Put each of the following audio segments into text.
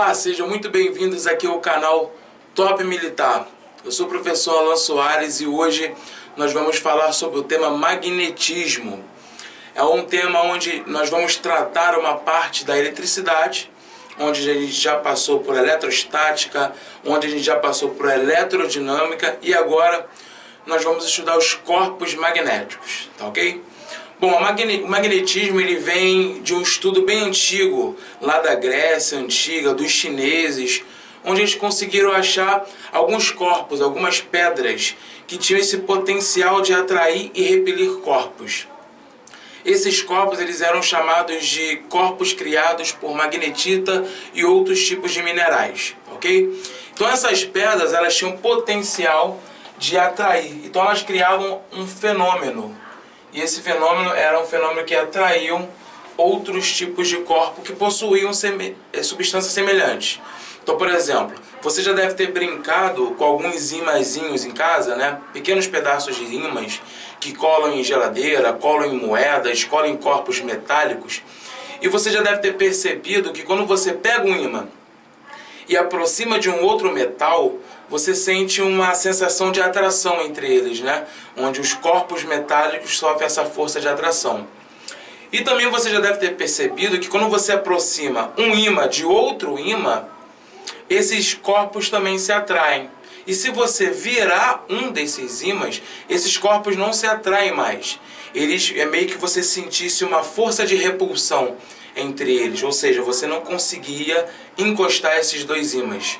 Olá, sejam muito bem-vindos aqui ao canal Top Militar. Eu sou o professor Alan Soares e hoje nós vamos falar sobre o tema magnetismo. É um tema onde nós vamos tratar uma parte da eletricidade, onde a gente já passou por eletrostática, onde a gente já passou por eletrodinâmica e agora nós vamos estudar os corpos magnéticos, tá ok? Bom, o magnetismo ele vem de um estudo bem antigo, lá da Grécia Antiga, dos chineses, onde eles conseguiram achar alguns corpos, algumas pedras, que tinham esse potencial de atrair e repelir corpos. Esses corpos eles eram chamados de corpos criados por magnetita e outros tipos de minerais, ok? Então essas pedras elas tinham potencial de atrair, então elas criavam um fenômeno. E esse fenômeno era um fenômeno que atraíam outros tipos de corpo que possuíam substâncias semelhantes. Então, por exemplo, você já deve ter brincado com alguns imãzinhos em casa, né? Pequenos pedaços de imãs que colam em geladeira, colam em moedas, colam em corpos metálicos. E você já deve ter percebido que quando você pega um imã e aproxima de um outro metal, você sente uma sensação de atração entre eles, né? Onde os corpos metálicos sofrem essa força de atração. E também você já deve ter percebido que quando você aproxima um ímã de outro ímã, esses corpos também se atraem. E se você virar um desses ímãs, esses corpos não se atraem mais. É meio que você sentisse uma força de repulsão entre eles, ou seja, você não conseguia encostar esses dois ímãs.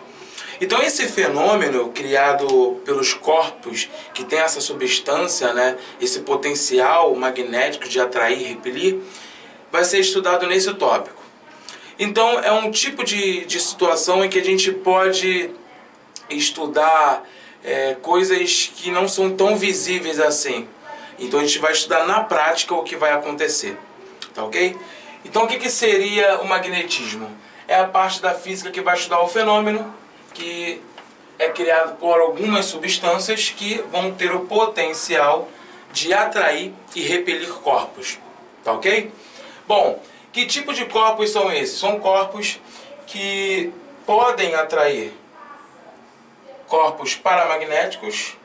Então esse fenômeno criado pelos corpos que tem essa substância, né, esse potencial magnético de atrair e repelir, vai ser estudado nesse tópico. Então é um tipo de situação em que a gente pode estudar coisas que não são tão visíveis assim. Então a gente vai estudar na prática o que vai acontecer, tá ok? Então o que seria o magnetismo? É a parte da física que vai estudar o fenômeno, que é criado por algumas substâncias que vão ter o potencial de atrair e repelir corpos, tá ok? Bom, que tipo de corpos são esses? São corpos que podem atrair corpos paramagnéticos,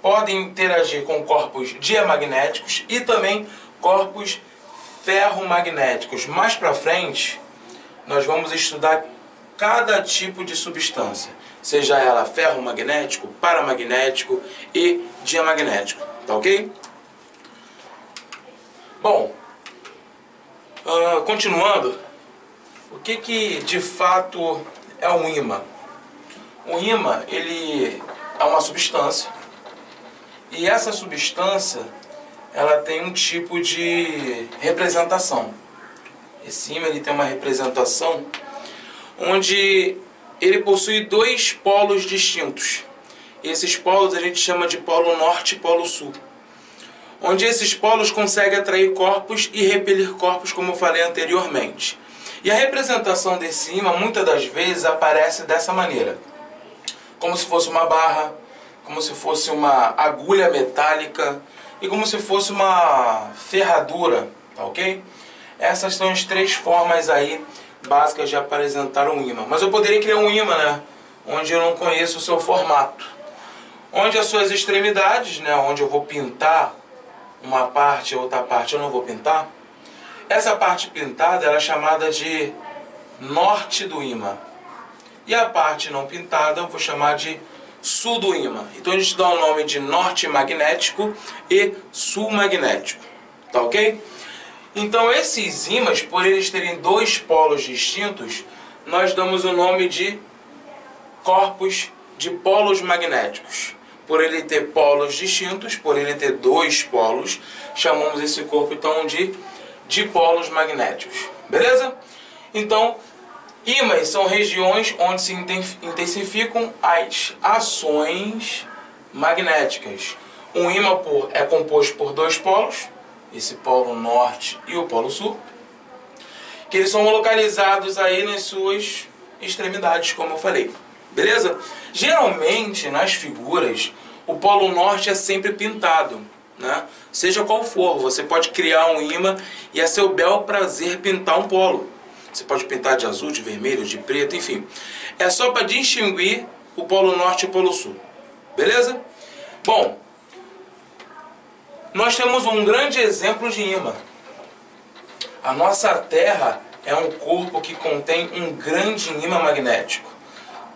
podem interagir com corpos diamagnéticos e também corpos ferromagnéticos. Mais para frente, nós vamos estudar cada tipo de substância, seja ela ferromagnético, paramagnético e diamagnético, tá ok? Bom, continuando, o que de fato é um ímã? O ímã, ele é uma substância, e essa substância, ela tem um tipo de representação. Esse ímã, ele tem uma representação onde ele possui dois polos distintos. Esses polos a gente chama de polo norte e polo sul. Onde esses polos conseguem atrair corpos e repelir corpos, como eu falei anteriormente. E a representação desse ímã, muitas das vezes, aparece dessa maneira. Como se fosse uma barra, como se fosse uma agulha metálica e como se fosse uma ferradura, tá ok? Essas são as três formas aí básicas de apresentar um ímã. Mas eu poderia criar um ímã, né, onde eu não conheço o seu formato. Onde as suas extremidades, né, onde eu vou pintar uma parte e outra parte eu não vou pintar. Essa parte pintada ela é chamada de norte do ímã. E a parte não pintada eu vou chamar de sul do ímã. Então a gente dá o nome de norte magnético e sul magnético. Tá ok? Então esses ímãs, por eles terem dois polos distintos, nós damos o nome de corpos de polos magnéticos. Por ele ter polos distintos, por ele ter dois polos, chamamos esse corpo então de dipolos magnéticos. Beleza? Então, ímãs são regiões onde se intensificam as ações magnéticas. Um ímã é composto por dois polos, esse polo norte e o polo sul, que eles são localizados aí nas suas extremidades, como eu falei. Beleza? Geralmente, nas figuras, o polo norte é sempre pintado, né? Seja qual for, você pode criar um ímã e é seu bel prazer pintar um polo. Você pode pintar de azul, de vermelho, de preto, enfim. É só para distinguir o Polo Norte e o Polo Sul. Beleza? Bom, nós temos um grande exemplo de ímã. A nossa Terra é um corpo que contém um grande ímã magnético.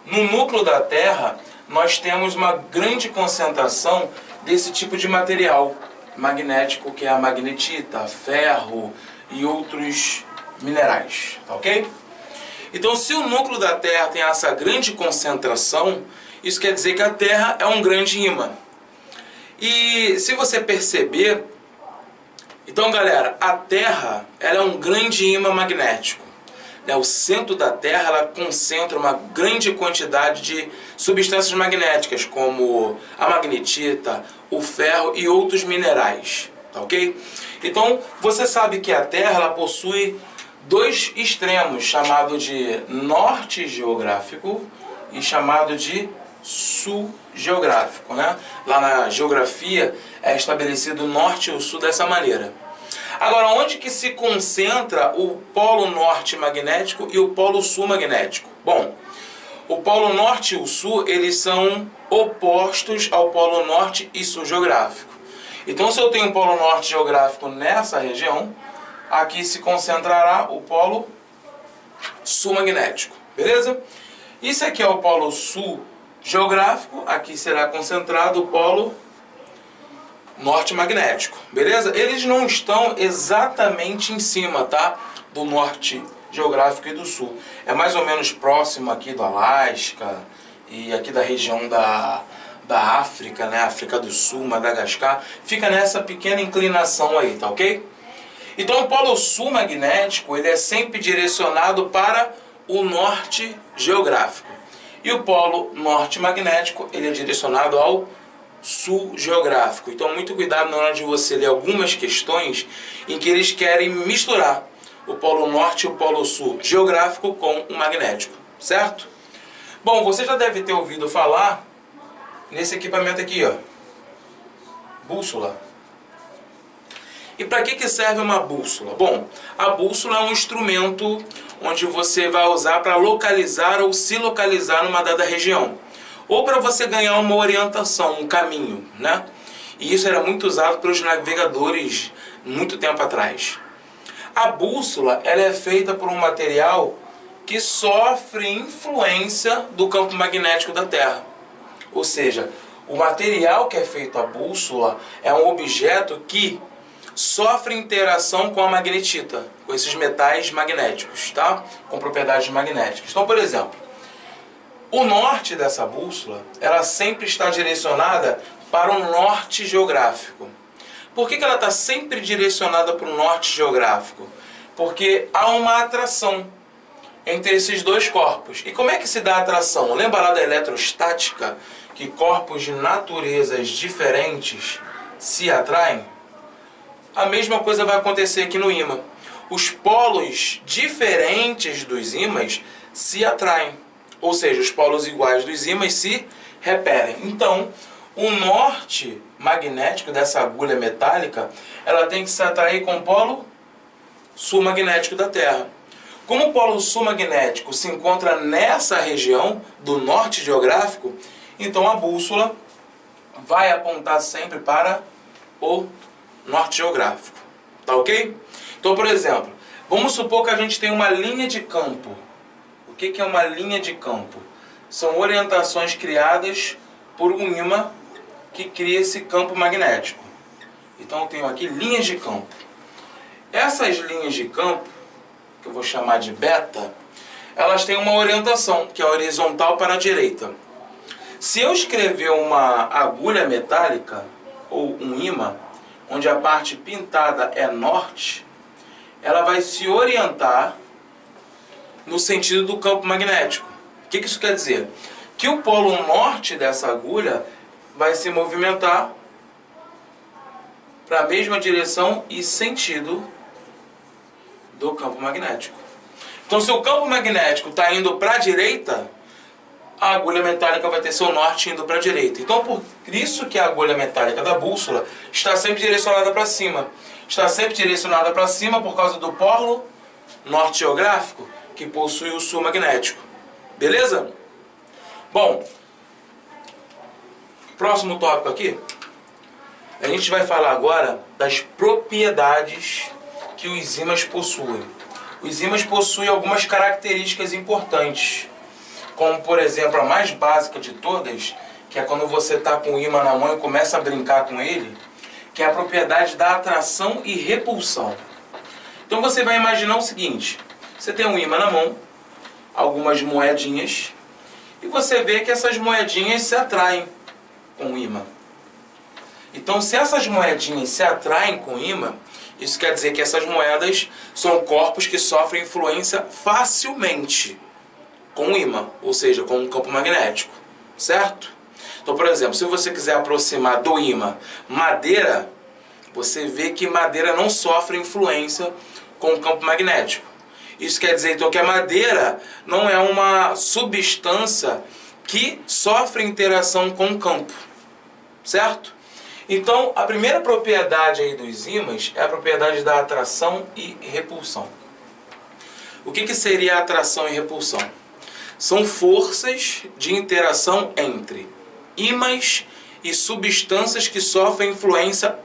No núcleo da Terra, nós temos uma grande concentração desse tipo de material magnético, que é a magnetita, ferro e outros minerais, tá ok? Então, se o núcleo da Terra tem essa grande concentração, isso quer dizer que a Terra é um grande ímã. E se você perceber, então galera, a Terra ela é um grande ímã magnético. O centro da Terra ela concentra uma grande quantidade de substâncias magnéticas, como a magnetita, o ferro e outros minerais, tá ok? Então, você sabe que a Terra ela possui dois extremos, chamado de norte geográfico e chamado de sul geográfico, né? Lá na geografia é estabelecido o norte e o sul dessa maneira. Agora, onde que se concentra o polo norte magnético e o polo sul magnético? Bom, o polo norte e o sul, eles são opostos ao polo norte e sul geográfico. Então, se eu tenho um polo norte geográfico nessa região, aqui se concentrará o polo sul magnético, beleza? Isso aqui é o polo sul geográfico, aqui será concentrado o polo norte magnético, beleza? Eles não estão exatamente em cima, tá? Do norte geográfico e do sul. É mais ou menos próximo aqui do Alasca e aqui da região da África, né? África do Sul, Madagascar. Fica nessa pequena inclinação aí, tá ok? Então o polo sul magnético, ele é sempre direcionado para o norte geográfico. E o polo norte magnético, ele é direcionado ao sul geográfico. Então muito cuidado na hora de você ler algumas questões em que eles querem misturar o polo norte e o polo sul geográfico com o magnético, certo? Bom, você já deve ter ouvido falar nesse equipamento aqui, ó, bússola. E para que serve uma bússola? Bom, a bússola é um instrumento onde você vai usar para localizar ou se localizar numa dada região, ou para você ganhar uma orientação, um caminho, né? E isso era muito usado pelos navegadores muito tempo atrás. A bússola ela é feita por um material que sofre influência do campo magnético da Terra. Ou seja, o material que é feito a bússola é um objeto que sofre interação com a magnetita, com esses metais magnéticos, tá? Com propriedades magnéticas. Então, por exemplo, o norte dessa bússola, ela sempre está direcionada para o norte geográfico. Por que ela está sempre direcionada para o norte geográfico? Porque há uma atração entre esses dois corpos. E como é que se dá a atração? Lembra lá da eletrostática, que corpos de naturezas diferentes se atraem? A mesma coisa vai acontecer aqui no ímã. Os polos diferentes dos ímãs se atraem. Ou seja, os polos iguais dos ímãs se repelem. Então, o norte magnético dessa agulha metálica, ela tem que se atrair com o polo sul magnético da Terra. Como o polo sul magnético se encontra nessa região do norte geográfico, então a bússola vai apontar sempre para o norte geográfico. Tá ok? Então, por exemplo, vamos supor que a gente tem uma linha de campo. O que é uma linha de campo? São orientações criadas por um ímã que cria esse campo magnético. Então eu tenho aqui linhas de campo. Essas linhas de campo, que eu vou chamar de beta, elas têm uma orientação, que é horizontal para a direita. Se eu escrever uma agulha metálica, ou um ímã, onde a parte pintada é norte, ela vai se orientar no sentido do campo magnético. O que isso quer dizer? Que o polo norte dessa agulha vai se movimentar para a mesma direção e sentido do campo magnético. Então, se o campo magnético está indo para a direita, a agulha metálica vai ter seu norte indo para a direita. Então, por isso que a agulha metálica da bússola está sempre direcionada para cima. Está sempre direcionada para cima por causa do polo norte geográfico que possui o sul magnético. Beleza? Bom, próximo tópico aqui, a gente vai falar agora das propriedades que os ímãs possuem. Os ímãs possuem algumas características importantes, como por exemplo a mais básica de todas, que é quando você está com o ímã na mão e começa a brincar com ele, que é a propriedade da atração e repulsão. Então você vai imaginar o seguinte: você tem um ímã na mão, algumas moedinhas, e você vê que essas moedinhas se atraem com o ímã. Então, se essas moedinhas se atraem com o ímã, isso quer dizer que essas moedas são corpos que sofrem influência facilmente com o ímã, ou seja, com um campo magnético, certo? Então, por exemplo, se você quiser aproximar do ímã madeira, você vê que madeira não sofre influência com o campo magnético. Isso quer dizer, então, que a madeira não é uma substância que sofre interação com o campo, certo? Então, a primeira propriedade aí dos ímãs é a propriedade da atração e repulsão. O que seria atração e repulsão? São forças de interação entre ímãs e substâncias que sofrem influência,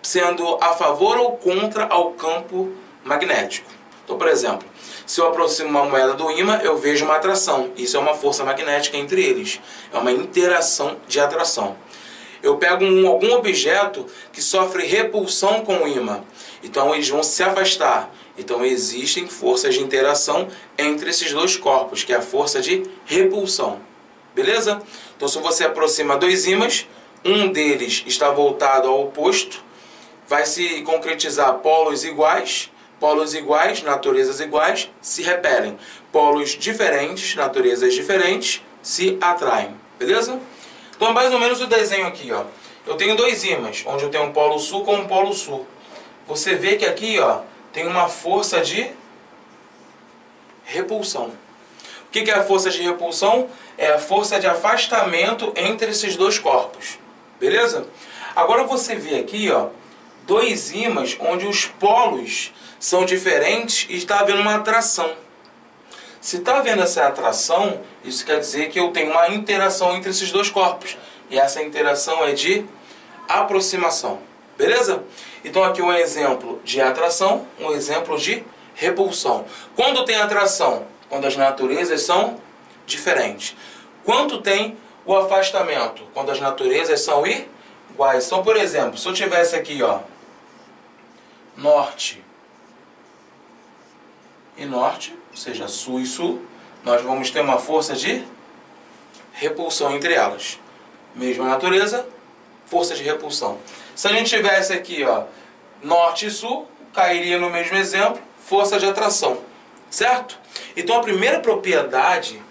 sendo a favor ou contra ao campo magnético. Então, por exemplo, se eu aproximo uma moeda do ímã, eu vejo uma atração. Isso é uma força magnética entre eles. É uma interação de atração. Eu pego algum objeto que sofre repulsão com o ímã. Então, eles vão se afastar. Então, existem forças de interação entre esses dois corpos, que é a força de repulsão. Beleza? Então, se você aproxima dois ímãs, um deles está voltado ao oposto, vai se concretizar polos iguais, naturezas iguais, se repelem. Polos diferentes, naturezas diferentes, se atraem. Beleza? Então, mais ou menos o desenho aqui, ó. Eu tenho dois ímãs, onde eu tenho um polo sul com um polo sul. Você vê que aqui, ó, tem uma força de repulsão. O que é a força de repulsão? É a força de afastamento entre esses dois corpos. Beleza? Agora você vê aqui, ó, dois ímãs onde os polos são diferentes e está havendo uma atração. Se está havendo essa atração, isso quer dizer que eu tenho uma interação entre esses dois corpos. E essa interação é de aproximação. Beleza? Então aqui um exemplo de atração, um exemplo de repulsão. Quando tem atração? Quando as naturezas são diferentes. Quando tem o afastamento? Quando as naturezas são iguais. Então, por exemplo, se eu tivesse aqui, ó, norte e norte, ou seja, sul e sul, nós vamos ter uma força de repulsão entre elas. Mesma natureza, força de repulsão. Se a gente tivesse aqui, ó, norte e sul, cairia no mesmo exemplo, força de atração. Certo? Então a primeira propriedade